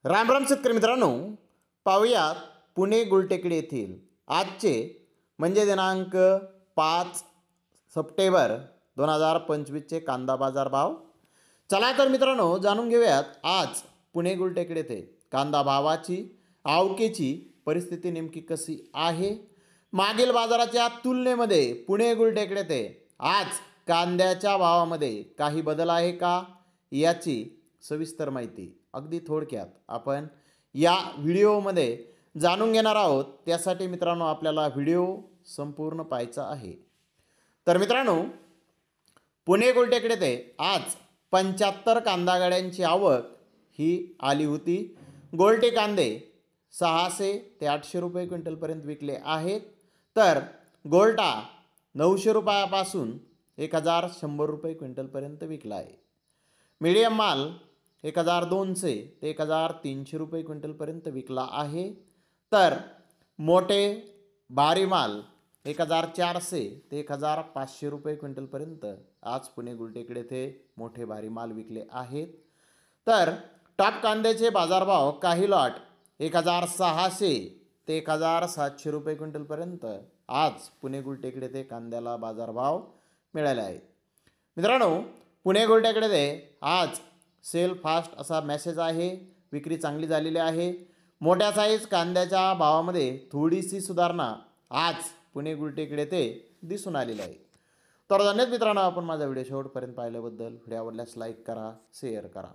राम राम शेतकरी मित्रांनो, पाहूयात पुणे गुलटेकडी येथील आजचे म्हणजे दिनांक 5 सप्टेंबर 2025चे कांदा बाजार भाव. चला तर मित्रांनो, जाणून घेऊयात आज पुणे गुलटेकडी येथे कांदा भावाची आवकेची परिस्थिती नेमकी कशी आहे. मागील बाजाराच्या तुलनेमध्ये पुणे गुलटेकडी येथे आज कांद्याच्या भावामध्ये काही बदल आहे का, याची सविस्तर माहिती अगदी थोडक्यात आपण या व्हिडिओमध्ये जाणून घेणार आहोत. त्यासाठी मित्रांनो आपल्याला व्हिडिओ संपूर्ण पाहायचा आहे. तर मित्रांनो, पुणे गुलटेकडी येथे आज 75 कांदा गाड्यांची आवक ही आली होती. गोल्टे कांदे 600 ते 800 रुपये क्विंटलपर्यंत विकले आहेत. तर गोल्टा 900 रुपयापासून 1100 रुपये क्विंटलपर्यंत विकला आहे. मीडियम माल 1200 ते 1300 रुपये क्विंटलपर्यंत विकला आहे. तर मोठे भारी माल 1400 ते 1500 रुपये क्विंटलपर्यंत आज पुणे गुलटेकडी येथे मोठे भारी माल विकले आहेत. तर टॉप कांद्याचे बाजारभाव काही लॉट 1600 ते 1700 रुपये क्विंटलपर्यंत आज पुणे गुलटेकडी येथे कांद्याला बाजारभाव मिळाले आहेत. मित्रांनो, पुणे गुलटेकडी येथे आज सेल फास्ट असा मेसेज आहे. विक्री चांगली झालेली आहे. मोठ्या साईज कांद्याच्या भावामध्ये थोडीशी सुधारणा आज पुणे गुलटेकडी येथे दिसून आलेली आहे. तर धन्यवाद मित्रांनो, आपण माझा व्हिडिओ शेवटपर्यंत पाहिल्याबद्दल. व्हिडिओ आवडल्यास लाईक करा, शेअर करा.